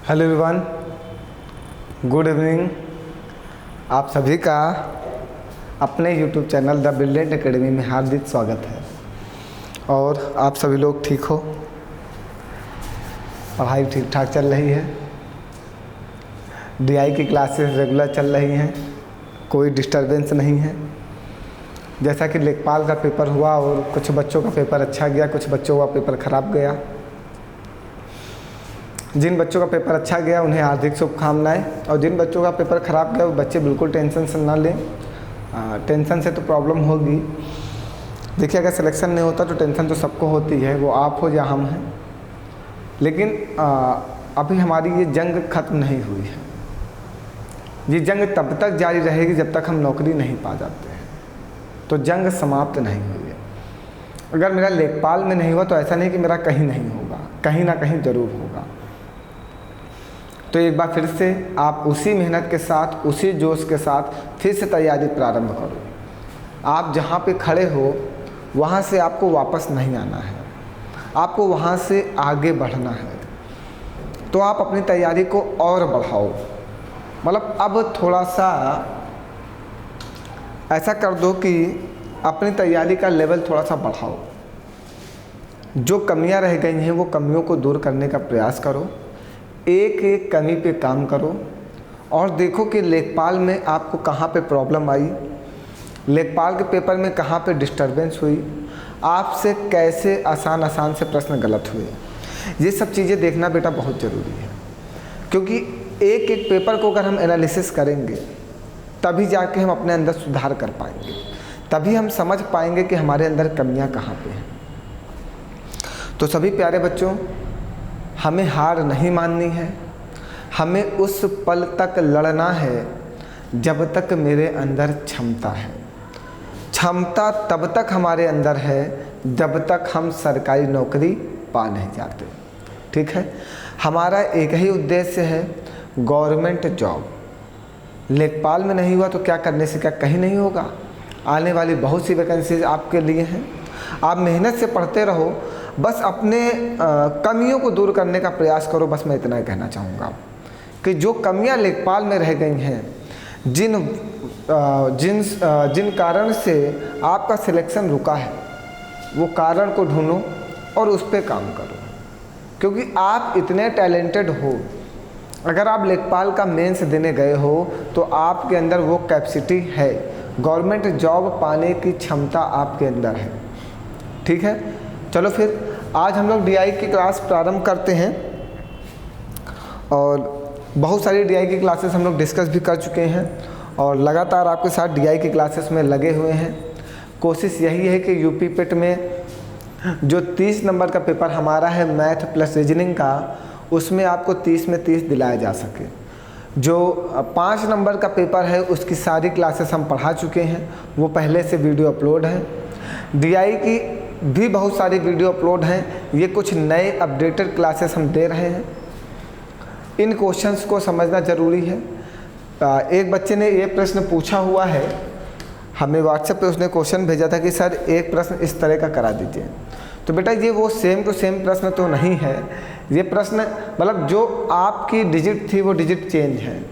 Hello everyone, good evening. आप सभी का अपने YouTube channel the brilliant academy में हार्दिक स्वागत है। और आप सभी लोग ठीक हो, पढ़ाई ठीक ठाक चल रही है, डीआई की क्लासेस रेगुलर चल रही हैं, कोई डिस्टरबेंस नहीं है। जैसा कि लेखपाल का पेपर हुआ और कुछ बच्चों का पेपर अच्छा गया, कुछ बच्चों का पेपर ख़राब गया। जिन बच्चों का पेपर अच्छा गया उन्हें हार्दिक शुभकामनाएं, और जिन बच्चों का पेपर ख़राब गया वो बच्चे बिल्कुल टेंशन से ना लें। टेंशन से तो प्रॉब्लम होगी। देखिए, अगर सिलेक्शन नहीं होता तो टेंशन तो सबको होती है, वो आप हो या हम हैं। लेकिन अभी हमारी ये जंग ख़त्म नहीं हुई है। ये जंग तब तक जारी रहेगी जब तक हम नौकरी नहीं पा जाते हैं। तो जंग समाप्त नहीं हुई है। अगर मेरा लेखपाल में नहीं हुआ तो ऐसा नहीं कि मेरा कहीं नहीं होगा, कहीं ना कहीं ज़रूर होगा। तो एक बार फिर से आप उसी मेहनत के साथ, उसी जोश के साथ फिर से तैयारी प्रारंभ करो। आप जहाँ पे खड़े हो वहाँ से आपको वापस नहीं आना है, आपको वहाँ से आगे बढ़ना है। तो आप अपनी तैयारी को और बढ़ाओ। मतलब अब थोड़ा सा ऐसा कर दो कि अपनी तैयारी का लेवल थोड़ा सा बढ़ाओ। जो कमियां रह गई हैं वो कमियों को दूर करने का प्रयास करो। एक एक कमी पे काम करो और देखो कि लेखपाल में आपको कहाँ पे प्रॉब्लम आई, लेखपाल के पेपर में कहाँ पे डिस्टरबेंस हुई, आपसे कैसे आसान से प्रश्न गलत हुए। ये सब चीज़ें देखना बेटा बहुत ज़रूरी है, क्योंकि एक एक पेपर को अगर हम एनालिसिस करेंगे तभी जाके हम अपने अंदर सुधार कर पाएंगे, तभी हम समझ पाएंगे कि हमारे अंदर कमियां कहाँ पे हैं। तो सभी प्यारे बच्चों, हमें हार नहीं माननी है। हमें उस पल तक लड़ना है जब तक मेरे अंदर क्षमता है। क्षमता तब तक हमारे अंदर है जब तक हम सरकारी नौकरी पा नहीं जाते। ठीक है, हमारा एक ही उद्देश्य है, गवर्नमेंट जॉब। लेखपाल में नहीं हुआ तो क्या करने से क्या कहीं नहीं होगा। आने वाली बहुत सी वैकेंसीज आपके लिए हैं। आप मेहनत से पढ़ते रहो, बस अपने कमियों को दूर करने का प्रयास करो। बस मैं इतना ही कहना चाहूँगा कि जो कमियां लेखपाल में रह गई हैं, जिन कारण से आपका सिलेक्शन रुका है, वो कारण को ढूंढो और उस पर काम करो, क्योंकि आप इतने टैलेंटेड हो। अगर आप लेखपाल का मेंस देने गए हो तो आपके अंदर वो कैपेसिटी है, गवर्नमेंट जॉब पाने की क्षमता आपके अंदर है। ठीक है, चलो फिर आज हम लोग डीआई की क्लास प्रारंभ करते हैं। और बहुत सारी डीआई की क्लासेस हम लोग डिस्कस भी कर चुके हैं और लगातार आपके साथ डीआई की क्लासेस में लगे हुए हैं। कोशिश यही है कि यूपी पेट में जो 30 नंबर का पेपर हमारा है मैथ प्लस रीजनिंग का, उसमें आपको 30 में 30 दिलाया जा सके। जो 5 नंबर का पेपर है उसकी सारी क्लासेस हम पढ़ा चुके हैं, वो पहले से वीडियो अपलोड है। डीआई की भी बहुत सारी वीडियो अपलोड हैं। ये कुछ नए अपडेटेड क्लासेस हम दे रहे हैं। इन क्वेश्चंस को समझना ज़रूरी है। एक बच्चे ने ये प्रश्न पूछा हुआ है, हमें व्हाट्सएप पे उसने क्वेश्चन भेजा था कि सर एक प्रश्न इस तरह का करा दीजिए। तो बेटा ये वो सेम टू सेम प्रश्न तो नहीं है। ये प्रश्न मतलब जो आपकी डिजिट थी वो डिजिट चेंज है।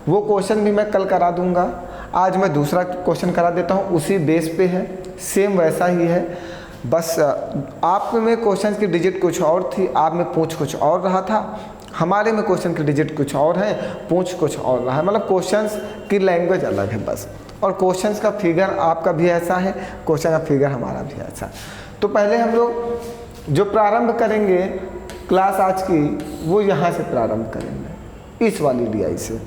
वो क्वेश्चन भी मैं कल करा दूंगा। आज मैं दूसरा क्वेश्चन करा देता हूँ, उसी बेस पे है, सेम वैसा ही है। बस आप में क्वेश्चन की डिजिट कुछ और थी, आप में पूछ कुछ और रहा था। हमारे में क्वेश्चन की डिजिट कुछ और है, पूछ कुछ और रहा है। मतलब क्वेश्चंस की लैंग्वेज अलग है बस। और क्वेश्चंस का फिगर आपका भी ऐसा है, क्वेश्चन का फिगर हमारा भी ऐसा। तो पहले हम लोग जो प्रारंभ करेंगे क्लास आज की, वो यहाँ से प्रारंभ करेंगे, इस वाली डीआई से।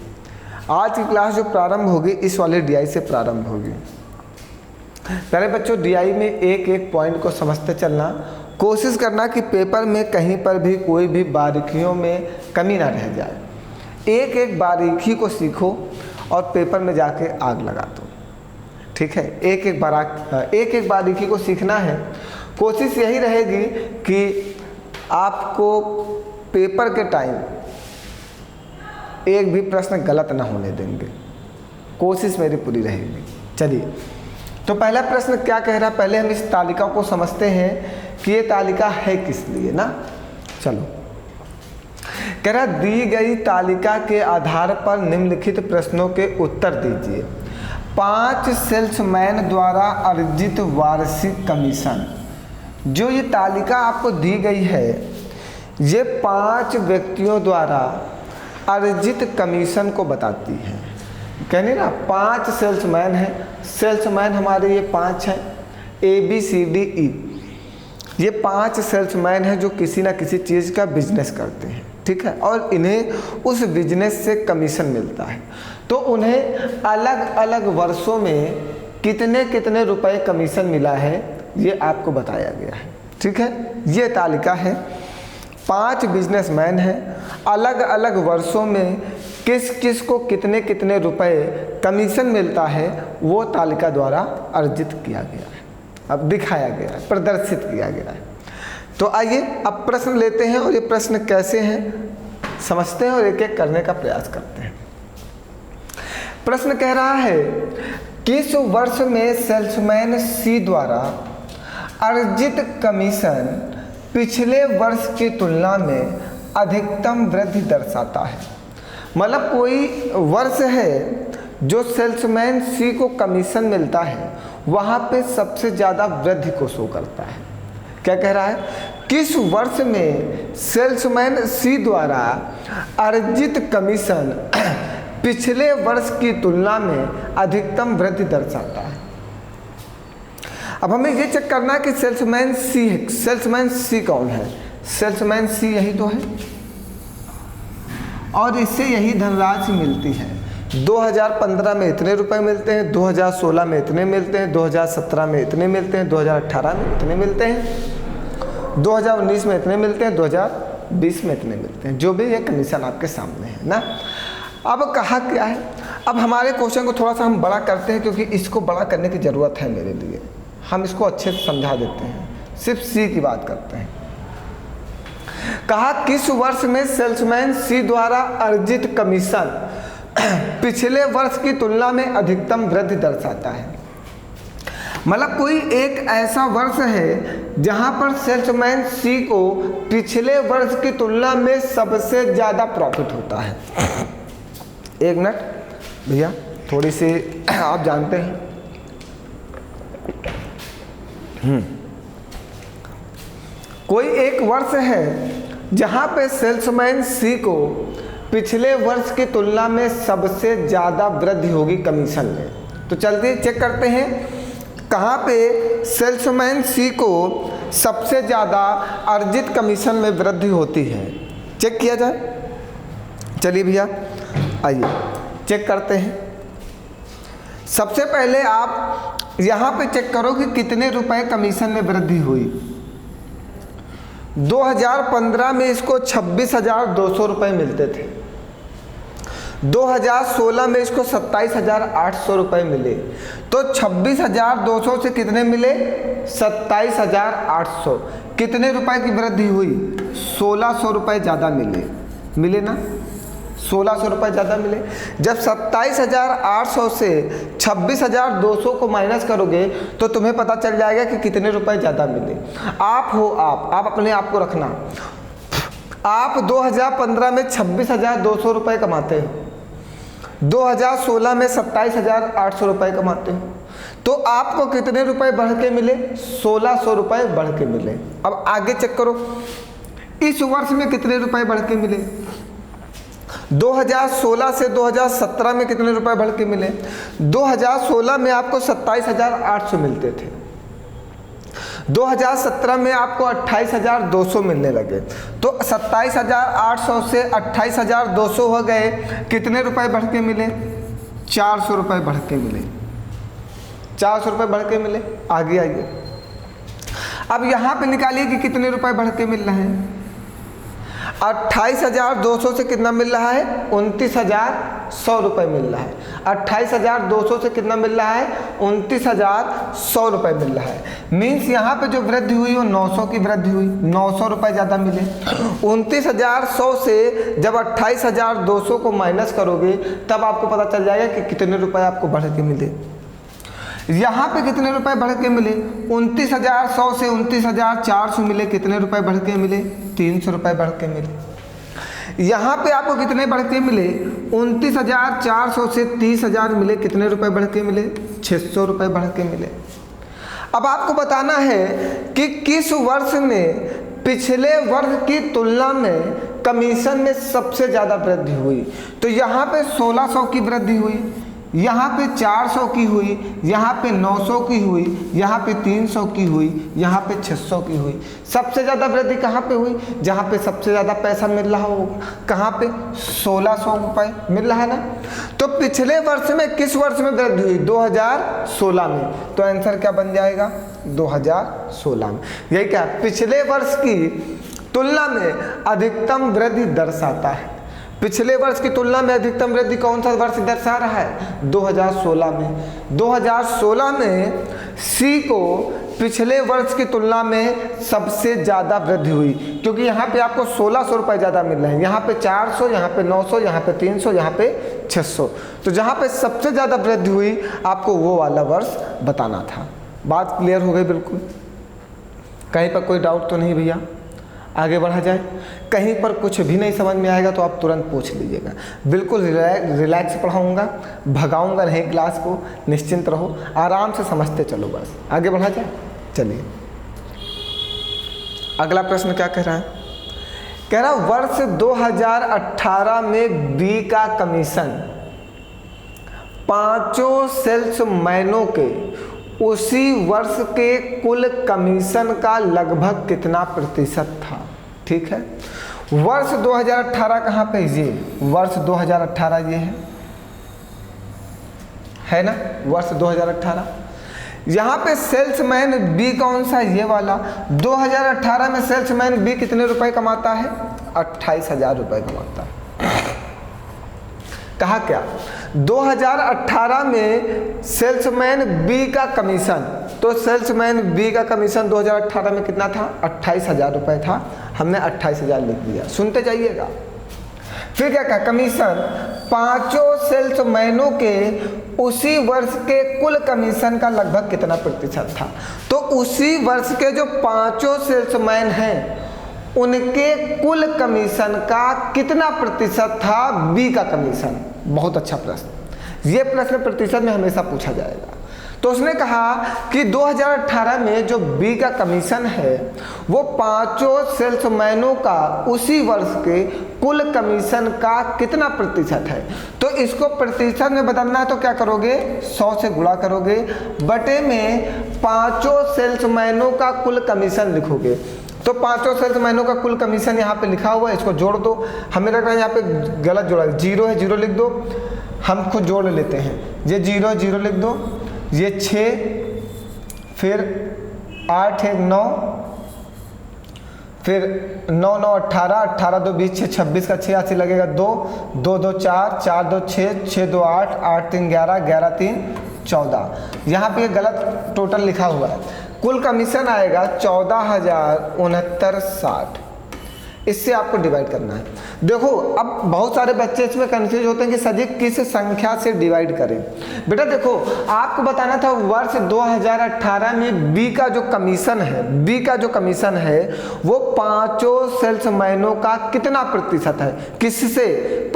आज की क्लास जो प्रारंभ होगी इस वाली डीआई से प्रारंभ होगी। पहले बच्चों, डीआई में एक एक पॉइंट को समझते चलना। कोशिश करना कि पेपर में कहीं पर भी कोई भी बारीकियों में कमी ना रह जाए। एक एक बारीकी को सीखो और पेपर में जाके आग लगा दो। ठीक है, एक एक बारीकी को सीखना है। कोशिश यही रहेगी कि आपको पेपर के टाइम एक भी प्रश्न गलत ना होने देंगे। कोशिश मेरी पूरी रहेगी। चलिए, तो पहला प्रश्न क्या कह रहा है, पहले हम इस तालिका को समझते हैं कि ये तालिका है किस लिए ना। चलो, कह रहा दी गई तालिका के आधार पर निम्नलिखित प्रश्नों के उत्तर दीजिए। 5 सेल्समैन द्वारा अर्जित वार्षिक कमीशन। जो ये तालिका आपको दी गई है, ये 5 व्यक्तियों द्वारा अर्जित कमीशन को बताती है। कहने ना 5 सेल्समैन हैं, सेल्समैन हमारे ये 5 हैं, ABCDE। ये 5 सेल्समैन हैं जो किसी ना किसी चीज़ का बिजनेस करते हैं, ठीक है, और इन्हें उस बिजनेस से कमीशन मिलता है। तो उन्हें अलग अलग वर्षों में कितने कितने रुपए कमीशन मिला है, ये आपको बताया गया है, ठीक है। ये तालिका है, 5 बिजनेसमैन हैं, अलग अलग वर्षों में किस किस को कितने कितने रुपए कमीशन मिलता है, वो तालिका द्वारा अर्जित किया गया है, अब दिखाया गया है, प्रदर्शित किया गया है। तो आइए अब प्रश्न लेते हैं और ये प्रश्न कैसे हैं समझते हैं और एक एक करने का प्रयास करते हैं। प्रश्न कह रहा है, किस वर्ष में सेल्समैन सी द्वारा अर्जित कमीशन पिछले वर्ष की तुलना में अधिकतम वृद्धि दर्शाता है। मतलब कोई वर्ष है जो सेल्समैन सी को कमीशन मिलता है, वहाँ पे सबसे ज़्यादा वृद्धि को शो करता है। क्या कह रहा है, किस वर्ष में सेल्समैन सी द्वारा अर्जित कमीशन पिछले वर्ष की तुलना में अधिकतम वृद्धि दर्शाता है। अब हमें ये चेक करना है कि सेल्समैन सी है, सेल्समैन सी कौन है, सेल्समैन सी यही तो है और इससे यही धनराशि मिलती है। 2015 में इतने रुपए मिलते हैं, 2016 में इतने मिलते हैं, 2017 में इतने मिलते हैं, 2018 में इतने मिलते हैं, 2019 में इतने मिलते हैं, 2020 में इतने मिलते हैं। जो भी ये कमीशन आपके सामने है ना। अब कहा क्या है, अब हमारे क्वेश्चन को थोड़ा सा हम बड़ा करते हैं क्योंकि इसको बड़ा करने की ज़रूरत है मेरे लिए। हम इसको अच्छे से समझा देते हैं, सिर्फ सी की बात करते हैं। कहा किस वर्ष में सेल्समैन सी द्वारा अर्जित कमीशन पिछले वर्ष की तुलना में अधिकतम वृद्धि दर्शाता है। मतलब कोई एक ऐसा वर्ष है जहां पर सेल्समैन सी को पिछले वर्ष की तुलना में सबसे ज़्यादा प्रॉफिट होता है। एक मिनट भैया, थोड़ी सी आप जानते हैं कोई एक वर्ष है जहां पे सेल्समैन सी को पिछले वर्ष की तुलना में सबसे ज़्यादा वृद्धि होगी कमीशन में। तो चलते चेक करते हैं कहाँ पे सेल्समैन सी को सबसे ज़्यादा अर्जित कमीशन में वृद्धि होती है, चेक किया जाए। चलिए भैया आइए चेक करते हैं। सबसे पहले आप यहाँ पे चेक करो कि कितने रुपए कमीशन में वृद्धि हुई। 2015 में इसको 26,200 रुपये मिलते थे, 2016 में इसको 27,800 रुपये मिले। तो 26,200 से कितने मिले, 27,800। कितने रुपए की वृद्धि हुई, 1,600 रुपये ज़्यादा मिले ना, 1,600 रुपये ज़्यादा मिले। जब 27,800 से 26,200 को माइनस करोगे तो तुम्हें पता चल जाएगा कि कितने रुपए ज़्यादा मिले। आप अपने आप को रखना, आप 2015 में 26,200 रुपये कमाते हो, 2016 में 27,800 रुपये कमाते हो, तो आपको कितने रुपए बढ़ के मिले, 1,600 रुपये बढ़ के मिले। अब आगे चेक करो, इस वर्ष में कितने रुपए बढ़ के मिले। 2016 से 2017 में कितने रुपए बढ़ के मिले। 2016 में आपको 27,800 मिलते थे, 2017 में आपको 28,200 मिलने लगे। तो 27,800 से 28,200 हो गए, कितने रुपए बढ़ के मिले, 400 रुपये बढ़ के मिले, 400 रुपये बढ़ के मिले। आगे आइए, अब यहाँ पे निकालिए कि कितने रुपए बढ़ के मिल रहे हैं। 28,200 से कितना मिल रहा है, 29,100 रुपये मिल रहा है। 28,200 से कितना मिल रहा है, 29,100 रुपये मिल रहा है। मीन्स यहाँ पे जो वृद्धि हुई वो 900 की वृद्धि हुई, 900 रुपये ज़्यादा मिले। 29,100 से जब 28,200 को माइनस करोगे तब आपको पता चल जाएगा कि कितने रुपये आपको बढ़ के मिले। यहाँ पे कितने रुपए बढ़ के मिले, 29,100 से 29,400 मिले, कितने रुपए बढ़ के मिले, 300 रुपये बढ़ के मिले। यहाँ पे आपको कितने बढ़ के मिले, 29,400 से 30,000 मिले, कितने रुपए बढ़ के मिले, 600 रुपये बढ़ के मिले। अब आपको बताना है कि किस वर्ष में पिछले वर्ष की तुलना में कमीशन में सबसे ज़्यादा वृद्धि हुई। तो यहाँ पे 1600 की वृद्धि हुई, यहाँ पे 400 की हुई, यहाँ पे 900 की हुई, यहाँ पे 300 की हुई, यहाँ पे 600 की हुई। सबसे ज़्यादा वृद्धि कहाँ पे हुई, जहाँ पे सबसे ज़्यादा पैसा मिल रहा होगा, कहाँ पे, 1600 रुपये मिल रहा है ना। तो पिछले वर्ष में किस वर्ष में वृद्धि हुई, 2016 में। तो आंसर क्या बन जाएगा, 2016 में। यही क्या, पिछले वर्ष की तुलना में अधिकतम वृद्धि दर्शाता है। पिछले वर्ष की तुलना में अधिकतम वृद्धि कौन सा वर्ष दर्शा रहा है, 2016 में। 2016 में सी को पिछले वर्ष की तुलना में सबसे ज़्यादा वृद्धि हुई, क्योंकि यहाँ पे आपको 1600 रुपये ज़्यादा मिल रहे हैं, यहाँ पे 400, यहाँ पे 900, यहाँ पे 300, यहाँ पे 600। तो जहाँ पे सबसे ज़्यादा वृद्धि हुई आपको वो वाला वर्ष बताना था। बात क्लियर हो गई बिल्कुल, कहीं पर कोई डाउट तो नहीं भैया, आगे बढ़ा जाए। कहीं पर कुछ भी नहीं समझ में आएगा तो आप तुरंत पूछ लीजिएगा, बिल्कुल रिलैक्स पढ़ाऊँगा, भगाऊँगा नहीं क्लास को, निश्चिंत रहो, आराम से समझते चलो, बस आगे बढ़ा जाए। चलिए अगला प्रश्न क्या कह रहा है, कह रहा वर्ष 2018 में बी का कमीशन 5 सेल्समैनों के उसी वर्ष के कुल कमीशन का लगभग कितना प्रतिशत था। ठीक है, वर्ष 2018 कहाँ पे, ये वर्ष 2018 ये है ना, वर्ष 2018। यहाँ पे सेल्समैन बी कौन सा, ये वाला। 2018 में सेल्समैन बी कितने रुपए कमाता है, 28,000 रुपये कमाता है। कहा क्या, 2018 में सेल्समैन बी का कमीशन, तो सेल्समैन बी का कमीशन 2018 में कितना था, 28,000 रुपये था। हमने 28,000 लिख दिया, सुनते जाइएगा। फिर क्या कहा, कमीशन 5 सेल्समैनों के उसी वर्ष के कुल कमीशन का लगभग कितना प्रतिशत था। तो उसी वर्ष के जो 5 सेल्समैन हैं उनके कुल कमीशन का कितना प्रतिशत था बी का कमीशन। बहुत अच्छा प्रश्न, ये प्रश्न प्रतिशत में हमेशा पूछा जाएगा। तो उसने कहा कि 2018 में जो बी का कमीशन है वो 5 सेल्समैनों का उसी वर्ष के कुल कमीशन का कितना प्रतिशत है। तो इसको प्रतिशत में बदलना है तो क्या करोगे, 100 से गुणा करोगे, बटे में 5 सेल्समैनों का कुल कमीशन लिखोगे। तो 5 सेल्समैनों का कुल कमीशन यहाँ पे लिखा हुआ है, इसको जोड़ दो। हमें लग रहा है यहाँ पे गलत जोड़ा, 0 है, 0 लिख दो, हम खुद जोड़ लेते हैं। ये 0 है, 0 लिख दो, ये 6, फिर 8 है 9, फिर 9 9 18, 18 2 20, 6 26 का 86 लगेगा, 2 2 2 4, 4 2 6, 6 2 8, 8 3 11, 11 3 14। यहाँ पे गलत टोटल लिखा हुआ है, कुल कमीशन आएगा 14,069.60। इससे आपको डिवाइड करना है। देखो अब बहुत सारे बच्चे इसमें कंफ्यूज होते हैं कि सर जी किस संख्या से डिवाइड करें। बेटा देखो आपको बताना था वर्ष 2018 में बी का जो कमीशन है, बी का जो कमीशन है वो 5 सेल्समैनों का कितना प्रतिशत है। किससे,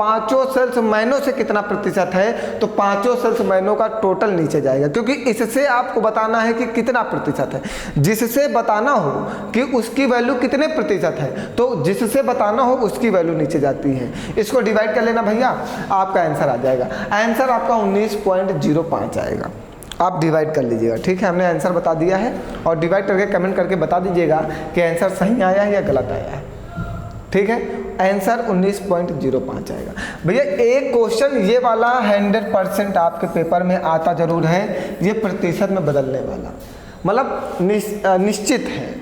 5 सेल्समैनों से कितना प्रतिशत है। तो 5 सेल्समैनों का टोटल नीचे जाएगा, क्योंकि इससे आपको बताना है कि कितना प्रतिशत है। जिससे बताना हो कि उसकी वैल्यू कितने प्रतिशत है, तो जिससे बताना हो उसकी वैल्यू नीचे जाती है। इसको डिवाइड कर लेना भैया, आपका आंसर आ जाएगा। आंसर आपका 19.05 आएगा। आप डिवाइड कर लीजिएगा, ठीक है। हमने आंसर बता दिया है और डिवाइड करके कमेंट करके बता दीजिएगा कि आंसर सही आया है या गलत आया है, ठीक है। आंसर 19.05 आएगा। भैया एक क्वेश्चन ये वाला 100% आपके पेपर में आता जरूर है, ये प्रतिशत में बदलने वाला, मतलब निश्चित है।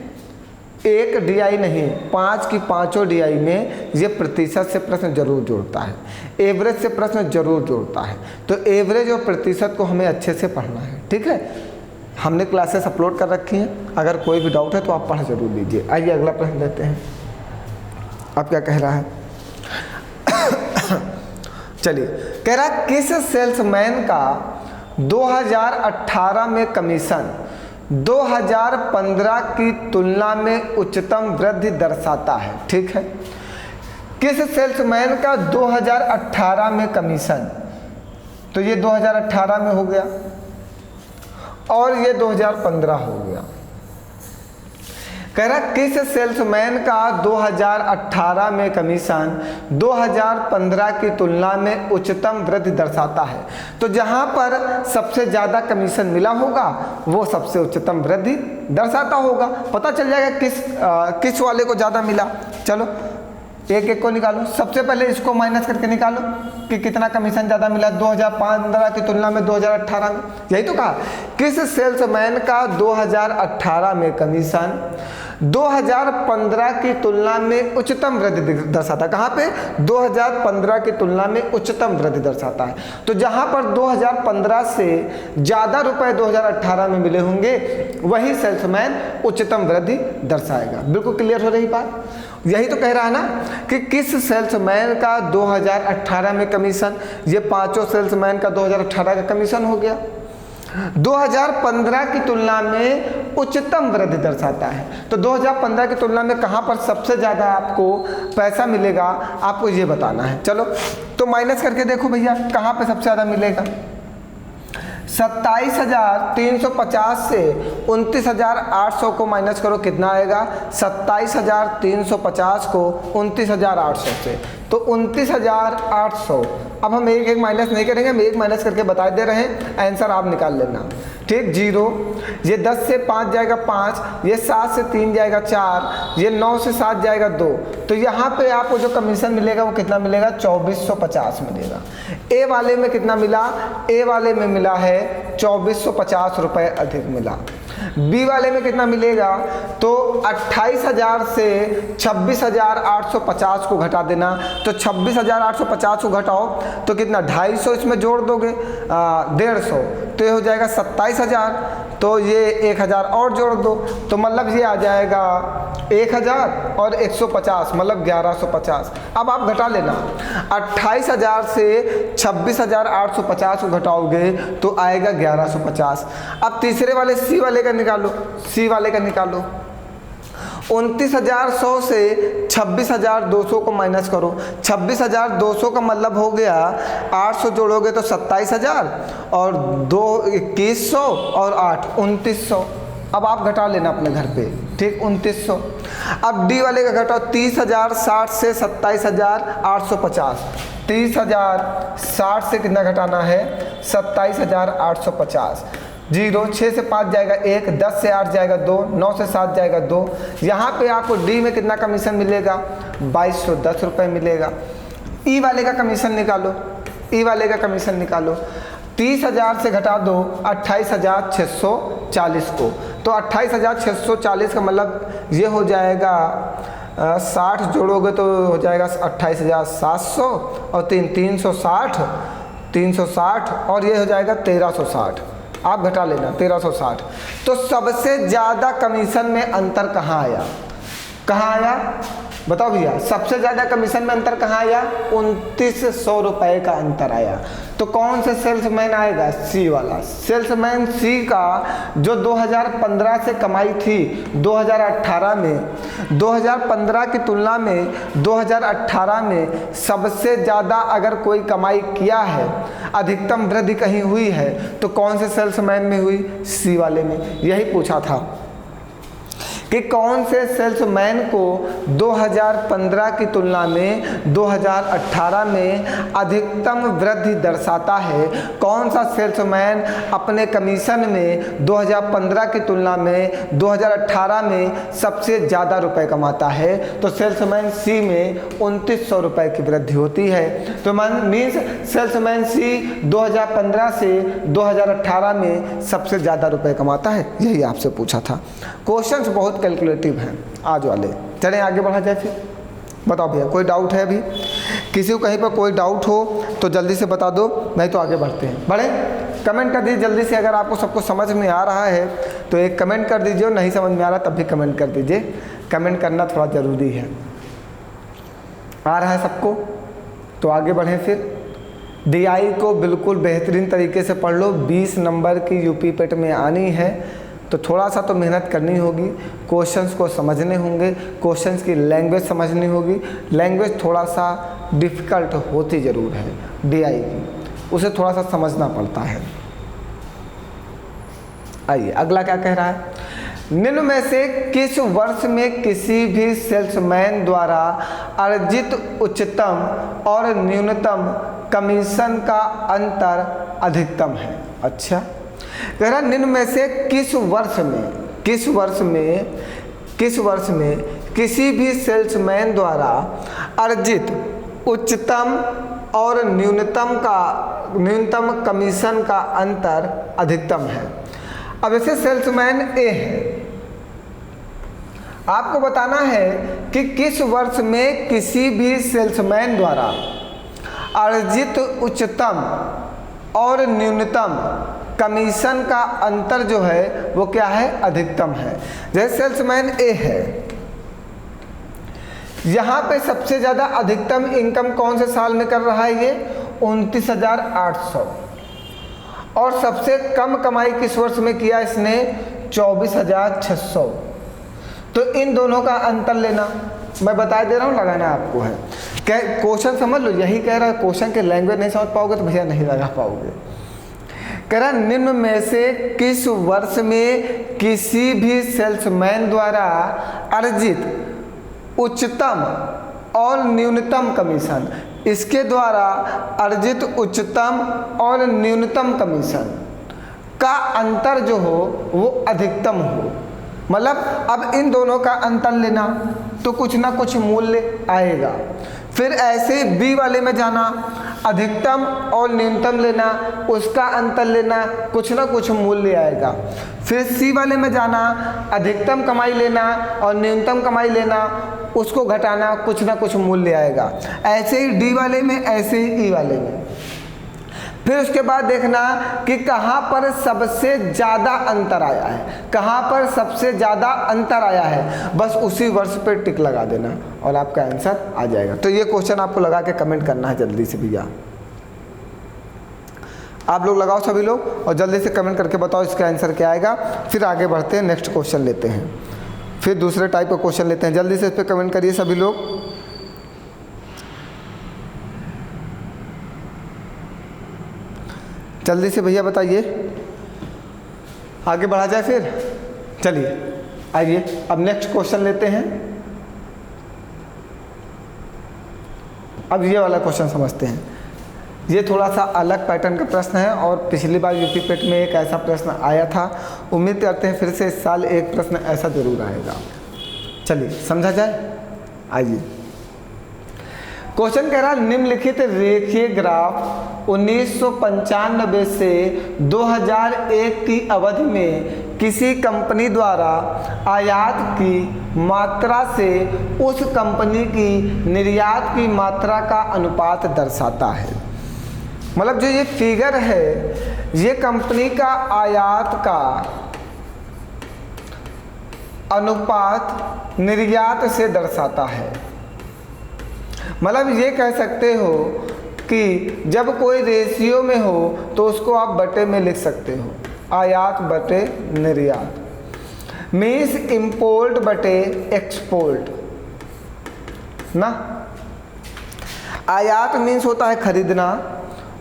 एक DI नहीं, 5 की 5 DI में ये प्रतिशत से प्रश्न जरूर जोड़ता है, एवरेज से प्रश्न जरूर जोड़ता है। तो एवरेज और प्रतिशत को हमें अच्छे से पढ़ना है, ठीक है। हमने क्लासेस अपलोड कर रखी हैं, अगर कोई भी डाउट है तो आप पढ़ जरूर लीजिए। आइए अगला प्रश्न लेते हैं। अब क्या कह रहा है चलिए, कह रहा है किस सेल्समैन का 2018 में कमीशन 2015 की तुलना में उच्चतम वृद्धि दर्शाता है, ठीक है। किस सेल्समैन का 2018 में कमीशन, तो ये 2018 में हो गया और ये 2015 हो गया। कह रहा किस सेल्समैन का 2018 में कमीशन 2015 की तुलना में उच्चतम वृद्धि दर्शाता है। तो जहां पर सबसे ज़्यादा कमीशन मिला होगा वो सबसे उच्चतम वृद्धि दर्शाता होगा। पता चल जाएगा किस वाले को ज़्यादा मिला। चलो एक एक को निकालो। सबसे पहले इसको माइनस करके निकालो कि कितना कमीशन ज़्यादा मिला 2015 की तुलना में 2018 में। यही तो कहा, किस सेल्समैन का 2018 में कमीशन 2015 की तुलना में उच्चतम वृद्धि दर्शाता है। कहाँ पे? 2015 की तुलना में उच्चतम वृद्धि दर्शाता है। तो जहाँ पर 2015 से ज़्यादा रुपए 2018 में मिले होंगे वही सेल्समैन उच्चतम वृद्धि दर्शाएगा। बिल्कुल क्लियर हो रही बात। यही तो कह रहा है ना कि किस सेल्समैन का 2018 में कमीशन, ये पांचों सेल्समैन का 2018 का कमीशन हो गया, 2015 की तुलना में उच्चतम वृद्धि दर्शाता है। तो 2015 की तुलना में कहाँ पर सबसे ज़्यादा आपको पैसा मिलेगा आपको ये बताना है। चलो तो माइनस करके देखो भैया कहाँ पे सबसे ज़्यादा मिलेगा। 27,350 से 29,800 को माइनस करो, कितना आएगा? 27,350 को 29,800 से, तो 29,800। अब हम एक एक माइनस नहीं करेंगे, हम एक माइनस करके बता दे रहे हैं, आंसर आप निकाल लेना। ठीक, 0, ये 10 से 5 जाएगा 5, ये 7 से 3 जाएगा 4, ये 9 से 7 जाएगा 2। तो यहाँ पे आपको जो कमीशन मिलेगा वो कितना मिलेगा? 2450 मिलेगा। ए वाले में कितना मिला? ए वाले में मिला है 2450 रुपये अधिक मिला। बी वाले में कितना मिलेगा? तो 28,000 से 26,850 को घटा देना। तो 26,850 को घटाओ तो कितना? 250 इसमें जोड़ दोगे, 150, तो ये हो जाएगा 27,000। तो ये 1,000 और जोड़ दो, तो मतलब ये आ जाएगा 1,000 और 150, मतलब 1,150। अब आप घटा लेना, 28,000 से 26,850 को घटाओगे तो आएगा 1,150। अब तीसरे वाले सी वाले का निकालो, सी वाले का निकालो। 29,100 से 26,200 को माइनस करो। 26,200 का मतलब हो गया 800 जोड़ोगे तो 27,000 और 2 2100 और 8 2900। अब आप घटा लेना अपने घर पे, ठीक, 2900। अब डी वाले का घटाओ, 30,060 से 27,850। 30,060 से कितना घटाना है? 27,850। 0, 6 से 5 जाएगा 1, 10 से 8 जाएगा 2, 9 से 7 जाएगा 2। यहाँ पे आपको डी में कितना कमीशन मिलेगा? 2210 रुपये मिलेगा। ई वाले का कमीशन निकालो, ई वाले का कमीशन निकालो। 30,000 से घटा दो 28,640 को, तो 28,640 का मतलब ये हो जाएगा 60 जोड़ोगे तो हो जाएगा 28,700 और 360, 360 और ये हो जाएगा 1,360। आप घटा लेना 1,360। तो सबसे ज़्यादा कमीशन में अंतर कहाँ आया? कहाँ आया बताओ भैया? सबसे ज़्यादा कमीशन में अंतर कहाँ आया? 2900 रुपये का अंतर आया। तो कौन सा सेल्समैन आएगा? सी वाला। सेल्समैन सी का जो 2015 से कमाई थी 2018 में, 2015 की तुलना में 2018 में सबसे ज़्यादा अगर कोई कमाई किया है, अधिकतम वृद्धि कहीं हुई है, तो कौन से सेल्समैन में हुई? सी वाले में। यही पूछा था कि कौन से सेल्समैन को 2015 की तुलना में 2018 में अधिकतम वृद्धि दर्शाता है। कौन सा सेल्समैन अपने कमीशन में 2015 की तुलना में 2018 में सबसे ज़्यादा रुपए कमाता है? तो सेल्समैन सी में 2900 रुपये की वृद्धि होती है। तो मीन्स सेल्समैन सी 2015 से 2018 में सबसे ज़्यादा रुपए कमाता है। यही आपसे पूछा था। क्वेश्चंस बहुत कैलकुलेटिव हैं आज वाले। चलें आगे बढ़ा जाए फिर। बताओ भैया कोई डाउट है? अभी किसी को कहीं पर कोई डाउट हो तो जल्दी से बता दो, नहीं तो आगे बढ़ते हैं। बढ़े, कमेंट कर दीजिए जल्दी से। अगर आपको सबको समझ में आ रहा है तो एक कमेंट कर दीजिए, और नहीं समझ में आ रहा तब भी कमेंट कर दीजिए। कमेंट करना थोड़ा ज़रूरी है। आ रहा है सबको? तो आगे बढ़ें फिर। DI को बिल्कुल बेहतरीन तरीके से पढ़ लो। 20 नंबर की यूपी पेट में आनी है। तो थोड़ा सा तो मेहनत करनी होगी, क्वेश्चंस को समझने होंगे, क्वेश्चंस की लैंग्वेज समझनी होगी। लैंग्वेज थोड़ा सा डिफ़िकल्ट होती ज़रूर है DI की, उसे थोड़ा सा समझना पड़ता है। आइए अगला क्या कह रहा है, निम्न में से किस वर्ष में किसी भी सेल्समैन द्वारा अर्जित उच्चतम और न्यूनतम कमीशन का अंतर अधिकतम है। अच्छा, कह रहा निम्न में से किस वर्ष में किसी भी सेल्समैन द्वारा अर्जित उच्चतम और न्यूनतम कमीशन का अंतर अधिकतम है। अब ऐसे सेल्समैन ए है, आपको बताना है कि किस वर्ष में किसी भी सेल्समैन द्वारा अर्जित उच्चतम और न्यूनतम कमीशन का अंतर जो है वो क्या है, अधिकतम है। जैसे सेल्समैन ए है, यहाँ पे सबसे ज़्यादा अधिकतम इनकम कौन से साल में कर रहा है, ये 29,800, और सबसे कम कमाई किस वर्ष में किया इसने, 24,600। तो इन दोनों का अंतर लेना, मैं बता दे रहा हूँ, लगाना आपको है। क्या क्वेश्चन समझ लो, यही कह रहा है, क्वेश्चन के लैंग्वेज नहीं समझ पाओगे तो भैया नहीं लगा पाओगे। कह रहा निम्न में से किस वर्ष में किसी भी सेल्समैन द्वारा अर्जित उच्चतम और न्यूनतम कमीशन, इसके द्वारा अर्जित उच्चतम और न्यूनतम कमीशन का अंतर जो हो वो अधिकतम हो। मतलब अब इन दोनों का अंतर लेना तो कुछ ना कुछ मूल्य आएगा। फिर ऐसे बी वाले में जाना, अधिकतम और न्यूनतम लेना, उसका अंतर लेना, कुछ ना कुछ मूल्य आएगा। फिर सी वाले में जाना, अधिकतम कमाई लेना और न्यूनतम कमाई लेना, उसको घटाना, कुछ ना कुछ मूल्य आएगा। ऐसे ही डी वाले में, ऐसे ही ई वाले में। फिर उसके बाद देखना कि कहाँ पर सबसे ज़्यादा अंतर आया है, कहाँ पर सबसे ज़्यादा अंतर आया है, बस उसी वर्ष पे टिक लगा देना और आपका आंसर आ जाएगा। तो ये क्वेश्चन आपको लगा के कमेंट करना है जल्दी से भैया। आप लोग लगाओ सभी लोग और जल्दी से कमेंट करके बताओ इसका आंसर क्या आएगा। फिर आगे बढ़ते हैं, नेक्स्ट क्वेश्चन लेते हैं, फिर दूसरे टाइप का क्वेश्चन लेते हैं। जल्दी से इस पर कमेंट करिए सभी लोग। जल्दी से भैया बताइए, आगे बढ़ा जाए फिर। चलिए आइए अब नेक्स्ट क्वेश्चन लेते हैं। अब ये वाला क्वेश्चन समझते हैं। ये थोड़ा सा अलग पैटर्न का प्रश्न है और पिछली बार यूपी पेट में एक ऐसा प्रश्न आया था। उम्मीद करते हैं फिर से इस साल एक प्रश्न ऐसा जरूर आएगा। चलिए समझा जाए, आइए। क्वेश्चन कह रहा है निम्नलिखित रेखीय ग्राफ 1995 से 2001 की अवधि में किसी कंपनी द्वारा आयात की मात्रा से उस कंपनी की निर्यात की मात्रा का अनुपात दर्शाता है। मतलब जो ये फिगर है ये कंपनी का आयात का अनुपात निर्यात से दर्शाता है। मतलब ये कह सकते हो कि जब कोई रेशियो में हो तो उसको आप बटे में लिख सकते हो, आयात बटे निर्यात, मीन्स इंपोर्ट बटे एक्सपोर्ट ना। आयात मीन्स होता है खरीदना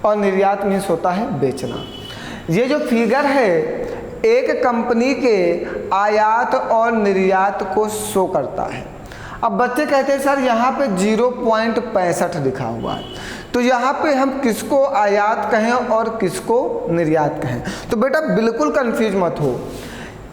और निर्यात मीन्स होता है बेचना। ये जो फिगर है एक कंपनी के आयात और निर्यात को शो करता है। अब बच्चे कहते हैं सर यहाँ पे 0.65 लिखा हुआ है, तो यहाँ पे हम किसको आयात कहें और किसको निर्यात कहें। तो बेटा बिल्कुल कंफ्यूज मत हो।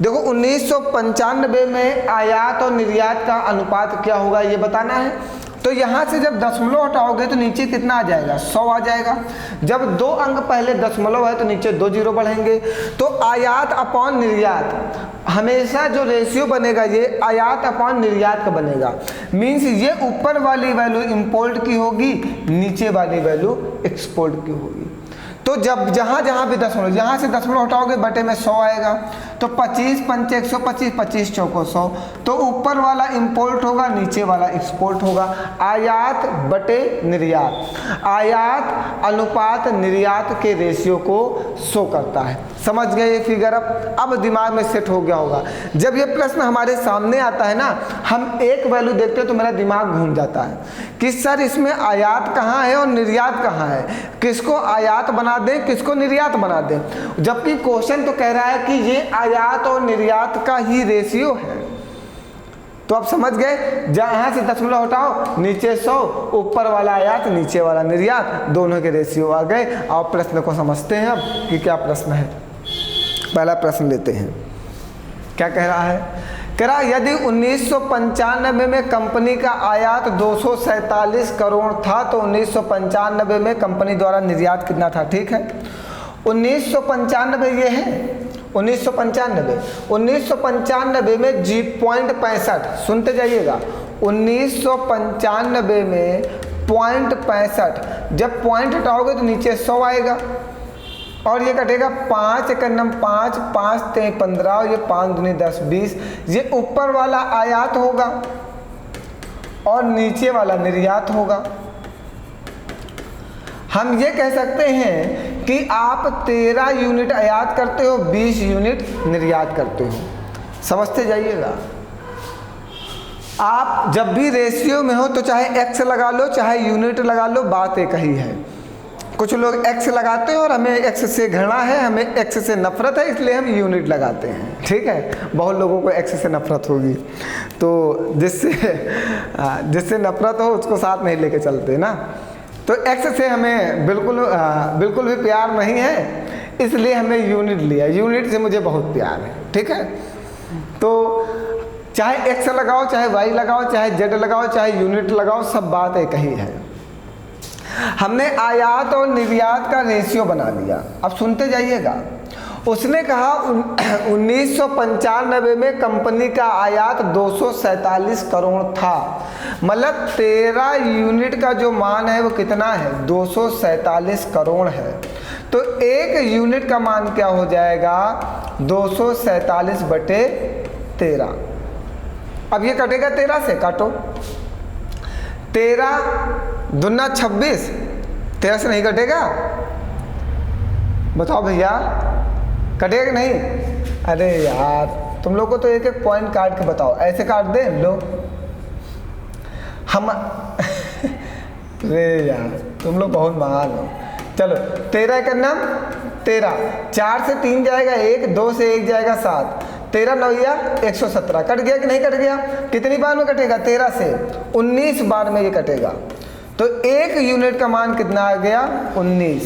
देखो 1995 में आयात और निर्यात का अनुपात क्या होगा ये बताना है। तो यहाँ से जब दशमलव हटाओगे तो नीचे कितना आ जाएगा, 100 आ जाएगा। जब 2 अंक पहले दशमलव है तो नीचे 2 जीरो बढ़ेंगे। तो आयात अपॉन निर्यात, हमेशा जो रेशियो बनेगा ये आयात अपॉन निर्यात का बनेगा। मीन्स ये ऊपर वाली वैल्यू इंपोर्ट की होगी, नीचे वाली वैल्यू एक्सपोर्ट की होगी। तो जब जहाँ भी दशमलव, यहाँ से दशमलव हटाओगे बटे में 100 आएगा। तो 25 पंचे 125, 25 चौको 100, तो ऊपर वाला इंपोर्ट होगा, नीचे वाला एक्सपोर्ट होगा। आयात बटे निर्यात, आयात अनुपात निर्यात के रेशियो को शो करता है। समझ गए ये फिगर? अब दिमाग में सेट हो गया होगा। जब ये प्रश्न हमारे सामने आता है ना, हम एक वैल्यू देखते हैं तो मेरा दिमाग घूम जाता है कि सर इसमें आयात कहाँ है और निर्यात कहाँ है, किसको आयात बना दें, किसको निर्यात बना दें, जबकि क्वेश्चन तो कह रहा है कि ये आयात और निर्यात का ही रेशियो है। तो आप समझ गए, जहाँ से दशमलव हटाओ, नीचे 100, ऊपर वाला आयात नीचे वाला निर्यात, दोनों के रेशियो आ गए। आप प्रश्न को समझते हैं अब कि क्या प्रश्न है। पहला प्रश्न लेते हैं, क्या कह रहा है? कह रहा यदि 1995 में कंपनी का आयात 247 करोड़ था तो 1995 में कंपनी द्वारा निर्यात कितना था? ठीक है, 1995 ये है 1995 में G.65, सुनते जाइएगा, 1995 में 0.65, जब पॉइंट हटाओगे तो नीचे 100 आएगा और ये कटेगा 5 एक नम 5, 5 3 15 और ये 5 दूनी 10 20, ये ऊपर वाला आयात होगा और नीचे वाला निर्यात होगा। हम ये कह सकते हैं कि आप 13 यूनिट आयात करते हो, 20 यूनिट निर्यात करते हो। समझते जाइएगा। आप जब भी रेशियो में हो तो चाहे एक्स लगा लो चाहे यूनिट लगा लो, बात एक ही है। कुछ लोग एक्स लगाते हैं और हमें एक्स से घृणा है, हमें एक्स से नफरत है, इसलिए हम यूनिट लगाते हैं। ठीक है, बहुत लोगों को एक्स से नफरत होगी, तो जिससे नफरत हो उसको साथ नहीं लेके चलते ना। तो एक्स से हमें बिल्कुल भी प्यार नहीं है, इसलिए हमने यूनिट लिया। यूनिट से मुझे बहुत प्यार है। ठीक है, तो चाहे एक्स लगाओ चाहे वाई लगाओ चाहे जेड लगाओ चाहे यूनिट लगाओ, सब बात एक ही है। हमने आयात और निर्यात का रेशियो बना लिया। अब सुनते जाइएगा। उसने कहा 1995 में कंपनी का आयात 247 करोड़ था, मतलब 13 यूनिट का जो मान है वो कितना है? 247 करोड़ है। तो एक यूनिट का मान क्या हो जाएगा? 247 बटे 13। अब ये कटेगा 13 से, काटो। 13 दूना 26, 13 से नहीं कटेगा? बताओ भैया, कटेगा कि नहीं? अरे यार, तुम लोग को तो एक एक पॉइंट काट के बताओ, ऐसे काट दे लो हम अरे यार, तुम लोग बहुत महान हो। चलो 13 का नाम 13, 4 से 3 जाएगा 1, 2 से 1 जाएगा 7, 13 9 117। कट गया कि नहीं कट गया? कितनी बार में कटेगा? 13 से 19 बार में ये कटेगा। तो एक यूनिट का मान कितना आ गया? 19।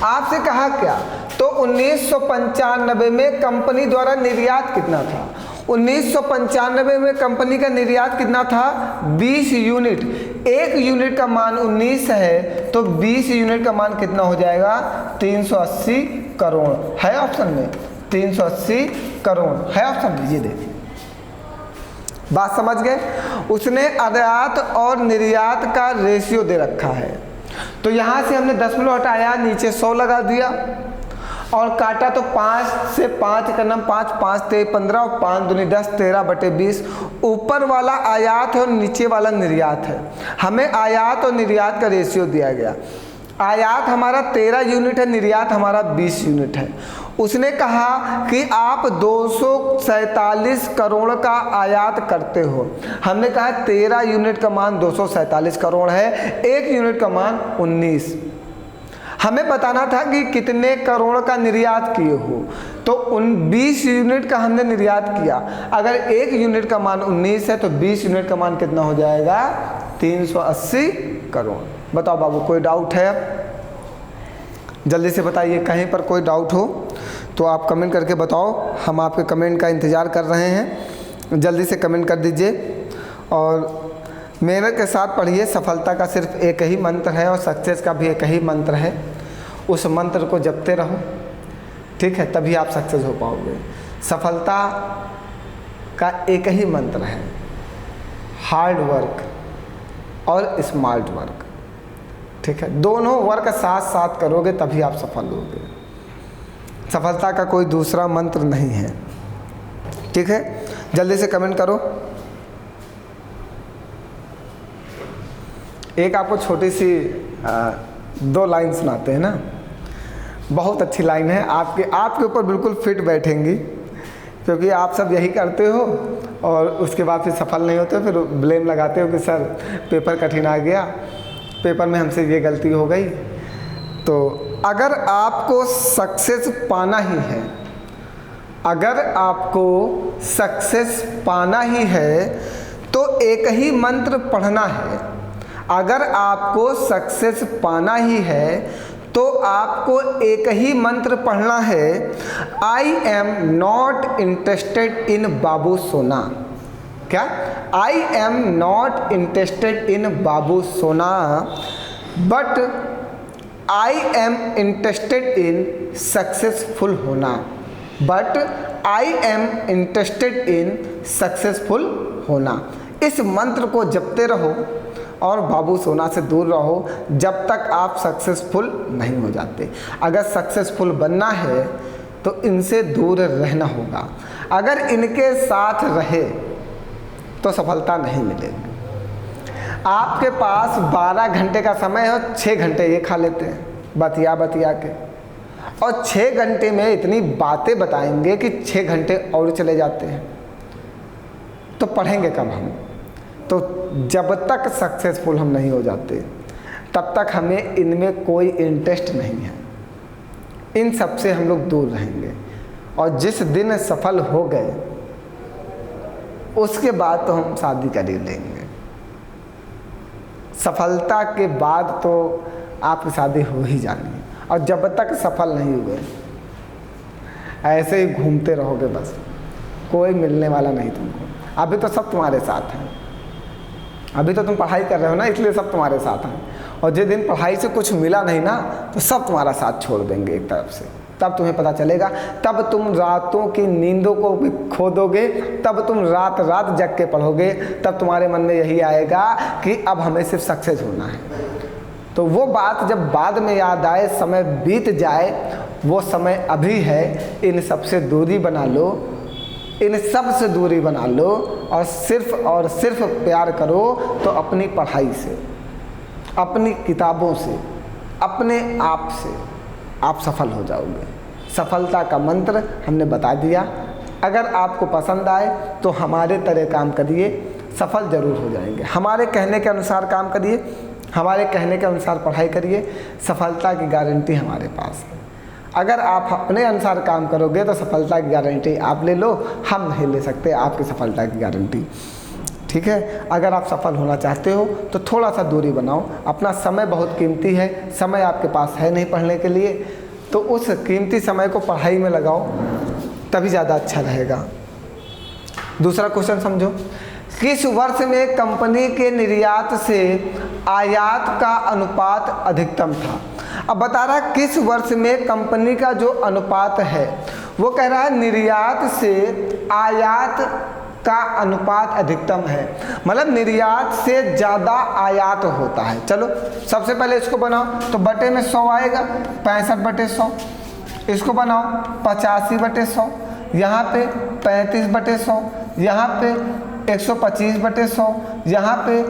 आपसे कहा क्या? तो 1995 में कंपनी द्वारा निर्यात कितना था? 1995 में कंपनी का निर्यात कितना था? 20 यूनिट। एक यूनिट का मान 19 है तो 20 यूनिट का मान कितना हो जाएगा? 380 करोड़ है ऑप्शन में। 380 करोड़ है ऑप्शन में, ये देखिए। बात समझ गए? उसने आयात और निर्यात का रेशियो दे रखा है, तो यहाँ से हमने दशमलव हटाया, नीचे 100 लगा दिया और काटा तो 5 से 5 का नाम 5, 5 3 15 और 5 दूनी 10, 13 बटे 20। ऊपर वाला आयात है और नीचे वाला निर्यात है। हमें आयात और निर्यात का रेशियो दिया गया। आयात हमारा 13 यूनिट है, निर्यात हमारा 20 यूनिट है। उसने कहा कि आप 247 करोड़ का आयात करते हो। हमने कहा 13 यूनिट का मान 247 करोड़ है, एक यूनिट का मान 19। हमें बताना था कि कितने करोड़ का निर्यात किए हो, तो 20 यूनिट का हमने निर्यात किया। अगर एक यूनिट का मान 19 है तो 20 यूनिट का मान कितना हो जाएगा? 380 करोड़। बताओ बाबू, कोई डाउट है? जल्दी से बताइए, कहीं पर कोई डाउट हो तो आप कमेंट करके बताओ, हम आपके कमेंट का इंतज़ार कर रहे हैं। जल्दी से कमेंट कर दीजिए और मेहनत के साथ पढ़िए। सफलता का सिर्फ एक ही मंत्र है और सक्सेस का भी एक ही मंत्र है। उस मंत्र को जपते रहो, ठीक है, तभी आप सक्सेस हो पाओगे। सफलता का एक ही मंत्र है, हार्ड वर्क और स्मार्ट वर्क, ठीक है। दोनों वर्क साथ साथ करोगे तभी आप सफल होगे। सफलता का कोई दूसरा मंत्र नहीं है। ठीक है, जल्दी से कमेंट करो। एक आपको छोटी सी 2 लाइन सुनाते हैं ना, बहुत अच्छी लाइन है, आपके ऊपर बिल्कुल फिट बैठेंगी, क्योंकि आप सब यही करते हो और उसके बाद फिर सफल नहीं होते, फिर ब्लेम लगाते हो कि सर पेपर कठिन आ गया, पेपर में हमसे ये गलती हो गई। तो अगर आपको सक्सेस पाना ही है, अगर आपको सक्सेस पाना ही है तो एक ही मंत्र पढ़ना है। अगर आपको सक्सेस पाना ही है तो आपको एक ही मंत्र पढ़ना है, I am not interested in बाबू सोना। क्या? I am not interested in बाबू सोना, but I am interested in successful होना। But I am interested in successful होना। इस मंत्र को जपते रहो और बाबू सोना से दूर रहो जब तक आप सक्सेसफुल नहीं हो जाते। अगर सक्सेसफुल बनना है तो इनसे दूर रहना होगा। अगर इनके साथ रहे तो सफलता नहीं मिलेगी। आपके पास 12 घंटे का समय है और 6 घंटे ये खा लेते हैं बतिया के, और 6 घंटे में इतनी बातें बताएंगे कि 6 घंटे और चले जाते हैं। तो पढ़ेंगे कब हम? तो जब तक सक्सेसफुल हम नहीं हो जाते तब तक हमें इनमें कोई इंटरेस्ट नहीं है। इन सब से हम लोग दूर रहेंगे, और जिस दिन सफल हो गए उसके बाद तो हम शादी कर ही लेंगे। सफलता के बाद तो आपकी शादी हो ही जानी है, और जब तक सफल नहीं हुए ऐसे ही घूमते रहोगे बस, कोई मिलने वाला नहीं तुमको। अभी तो सब तुम्हारे साथ हैं, अभी तो तुम पढ़ाई कर रहे हो ना, इसलिए सब तुम्हारे साथ हैं, और जिस दिन पढ़ाई से कुछ मिला नहीं ना तो सब तुम्हारा साथ छोड़ देंगे एक तरफ से। तब तुम्हें पता चलेगा, तब तुम रातों की नींदों को भी खो दोगे, तब तुम रात रात जग के पढ़ोगे, तब तुम्हारे मन में यही आएगा कि अब हमें सिर्फ सक्सेस होना है। तो वो बात जब बाद में याद आए, समय बीत जाए, वो समय अभी है। इन सब से दूरी बना लो, इन सब से दूरी बना लो, और सिर्फ प्यार करो तो अपनी पढ़ाई से, अपनी किताबों से, अपने आप से आप सफल हो जाओगे। सफलता का मंत्र हमने बता दिया। अगर आपको पसंद आए तो हमारे तरह काम करिए, सफल ज़रूर हो जाएंगे। हमारे कहने के अनुसार काम करिए, हमारे कहने के अनुसार पढ़ाई करिए, सफलता की गारंटी हमारे पास है। अगर आप अपने अनुसार काम करोगे तो सफलता की गारंटी आप ले लो, हम नहीं ले सकते आपकी सफलता की गारंटी। ठीक है, अगर आप सफल होना चाहते हो तो थोड़ा सा दूरी बनाओ। अपना समय बहुत कीमती है, समय आपके पास है नहीं पढ़ने के लिए, तो उस कीमती समय को पढ़ाई में लगाओ, तभी ज़्यादा अच्छा रहेगा। दूसरा क्वेश्चन समझो, किस वर्ष में कंपनी के निर्यात से आयात का अनुपात अधिकतम था? अब बता रहा है किस वर्ष में कंपनी का जो अनुपात है, वो कह रहा है निर्यात से आयात का अनुपात अधिकतम है, मतलब निर्यात से ज़्यादा आयात होता है। चलो सबसे पहले इसको बनाओ, तो बटे में 100 आएगा, 65/100। इसको बनाओ 85/100, यहाँ पे 35/100, यहाँ पे 125/100, यहाँ पे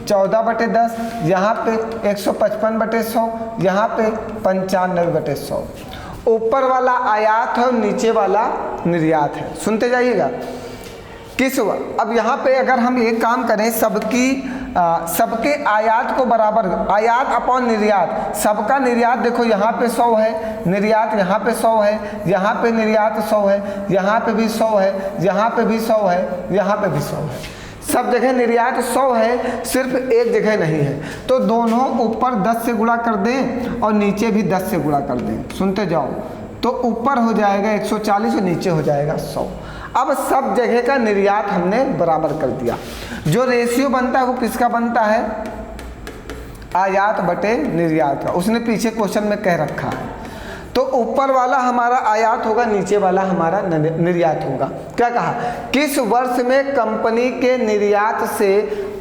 14/10, यहाँ पे 155/100, यहाँ पे 95/100। ऊपर वाला आयात है और नीचे वाला निर्यात है। सुनते जाइएगा। किस अब यहाँ पे अगर हम एक काम करें, सबके आयात को बराबर, आयात अपॉन निर्यात, सबका निर्यात देखो यहाँ पे 100 है, निर्यात यहाँ पे 100 है, यहाँ पे निर्यात 100 है, यहाँ पे भी 100 है, यहाँ पे भी 100 है, यहाँ पे भी 100 है। सब जगह निर्यात 100 है, सिर्फ एक जगह नहीं है। तो दोनों ऊपर 10 से गुणा कर दें और नीचे भी 10 से गुणा कर दें। सुनते जाओ, तो ऊपर हो जाएगा 140 और नीचे हो जाएगा 100। अब सब जगह का निर्यात हमने बराबर कर दिया। जो रेशियो बनता है वो किसका बनता है? आयात बटे निर्यात का। उसने पीछे क्वेश्चन में कह रखा है। तो ऊपर वाला हमारा आयात होगा, नीचे वाला हमारा निर्यात होगा। क्या कहा? किस वर्ष में कंपनी के निर्यात से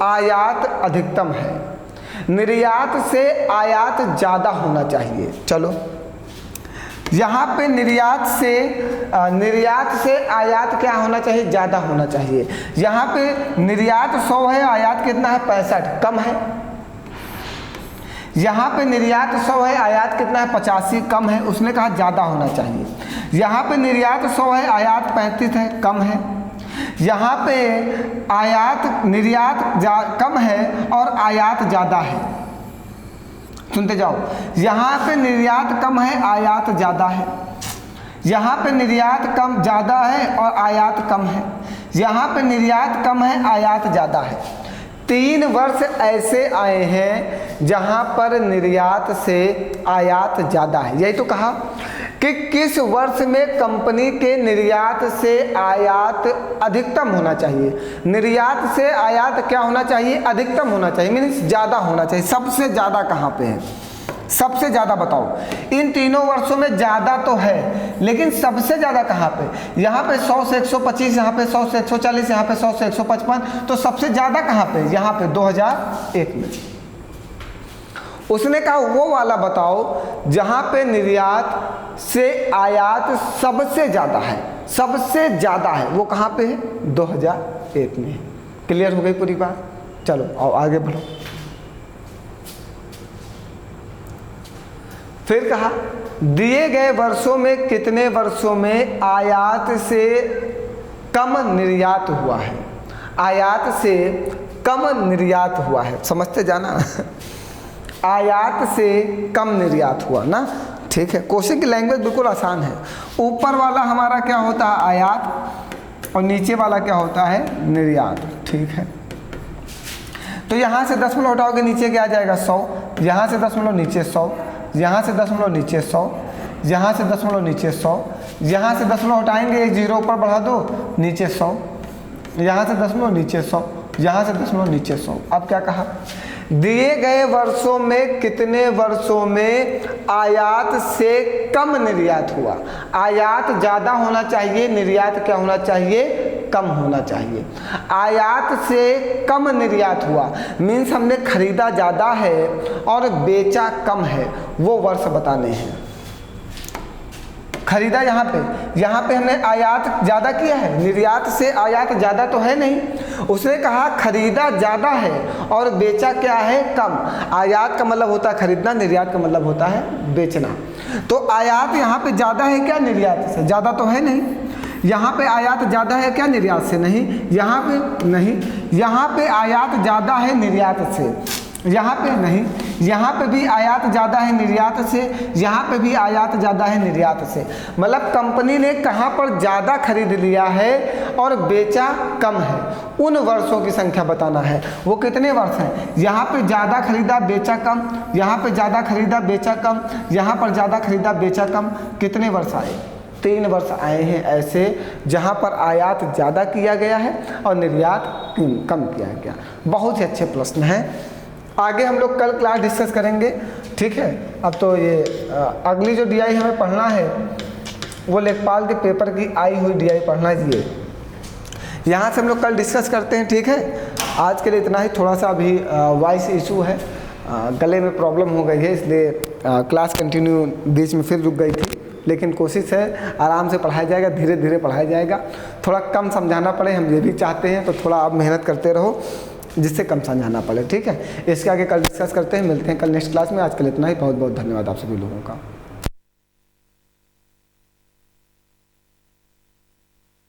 आयात अधिकतम है? निर्यात से आयात ज़्यादा होना चाहिए। चलो यहाँ पे निर्यात से आयात क्या होना चाहिए, ज़्यादा होना चाहिए। यहाँ पे निर्यात 100 है, आयात कितना है 65, कम है। यहाँ पे निर्यात 100 है, आयात कितना है 85, कम है, उसने कहा ज़्यादा होना चाहिए। यहाँ पे निर्यात 100 है, आयात 35 है, कम है। यहाँ पे निर्यात कम है और आयात ज़्यादा है। सुनते जाओ, यहाँ पे निर्यात कम है, आयात ज़्यादा है। यहाँ पे निर्यात कम ज़्यादा है और आयात कम है। यहाँ पे निर्यात कम है, आयात ज़्यादा है। 3 वर्ष ऐसे आए हैं जहाँ पर निर्यात से आयात ज़्यादा है। यही तो कहा कि किस वर्ष में कंपनी के निर्यात से आयात अधिकतम होना चाहिए। निर्यात से आयात क्या होना चाहिए, अधिकतम होना चाहिए, मीन्स ज़्यादा होना चाहिए। सबसे ज़्यादा कहाँ पे है, सबसे ज़्यादा बताओ। इन तीनों वर्षों में ज़्यादा तो है, लेकिन सबसे ज़्यादा कहाँ पे। यहाँ पे 100 से 125, यहाँ पे 100 से 140, यहाँ पे 100 से 155, तो सबसे ज़्यादा कहाँ पे, यहाँ पे 2001 में। उसने कहा वो वाला बताओ जहाँ पे निर्यात से आयात सबसे ज़्यादा है, सबसे ज़्यादा है, वो कहाँ पे है, 2001 में। क्लियर हो गई पूरी बात। चलो आओ आगे बढ़ो। फिर कहा दिए गए वर्षों में कितने वर्षों में आयात से कम निर्यात हुआ है। आयात से कम निर्यात हुआ है, समझते जाना आयात से कम निर्यात हुआ ना, ठीक है। क्वेश्चन की लैंग्वेज बिल्कुल आसान है। ऊपर वाला हमारा क्या होता है, आयात, और नीचे वाला क्या होता है, निर्यात, ठीक है। तो यहाँ से दशमलव हटाओगे नीचे क्या आ जाएगा, 100। यहाँ से दशमलव नीचे 100, यहाँ से दशमलव नीचे 100, यहाँ से दशमलव नीचे 100, यहाँ से दशमलव हटाएंगे, एक जीरो ऊपर बढ़ा दो, नीचे 100, यहाँ से दशमलव नीचे 100, यहाँ से दशमलव नीचे 100। अब क्या कहा, दिए गए वर्षों में कितने वर्षों में आयात से कम निर्यात हुआ। आयात ज़्यादा होना चाहिए, निर्यात क्या होना चाहिए, कम होना चाहिए। आयात से कम निर्यात हुआ मीन्स हमने खरीदा ज़्यादा है और बेचा कम है, वो वर्ष बताने हैं। खरीदा यहाँ पे हमने आयात ज़्यादा किया है, निर्यात से आयात ज़्यादा तो है नहीं। उसने कहा खरीदा ज़्यादा है और बेचा क्या है, कम। आयात का मतलब होता है खरीदना, निर्यात का मतलब होता है बेचना। तो आयात यहाँ पे ज़्यादा है क्या, निर्यात से ज़्यादा तो है नहीं। यहाँ पे आयात ज़्यादा है क्या, निर्यात से नहीं। यहाँ पे नहीं, यहाँ पे आयात ज़्यादा है निर्यात से, यहाँ पे नहीं। यहाँ पे भी आयात ज़्यादा है निर्यात से, यहाँ पे भी आयात ज़्यादा है निर्यात से। मतलब कंपनी ने कहाँ पर ज़्यादा खरीद लिया है और बेचा कम है, उन वर्षों की संख्या बताना है। वो कितने वर्ष हैं, यहाँ पे ज़्यादा खरीदा बेचा कम, यहाँ पे ज़्यादा खरीदा बेचा कम, यहाँ पर ज़्यादा खरीदा बेचा कम। कितने वर्ष आए, 3 वर्ष आए हैं ऐसे जहाँ पर आयात ज़्यादा किया गया है और निर्यात कम किया गया। बहुत ही अच्छे प्रश्न हैं। आगे हम लोग कल क्लास डिस्कस करेंगे, ठीक है। अब तो ये अगली जो डीआई हमें पढ़ना है वो लेखपाल के पेपर की आई हुई डीआई पढ़ना चाहिए। यहाँ से हम लोग कल डिस्कस करते हैं, ठीक है। आज के लिए इतना ही। थोड़ा सा अभी वॉइस इशू है, गले में प्रॉब्लम हो गई है, इसलिए क्लास कंटिन्यू बीच में फिर रुक गई थी। लेकिन कोशिश है आराम से पढ़ाया जाएगा, धीरे धीरे पढ़ाया जाएगा। थोड़ा कम समझाना पड़े हम ये भी चाहते हैं, तो थोड़ा आप मेहनत करते रहो जिससे कम समझाना पड़े, ठीक है। इसके आगे कल डिस्कस करते हैं, मिलते हैं कल नेक्स्ट क्लास में। आज के लिए इतना ही। बहुत बहुत धन्यवाद आप सभी लोगों का।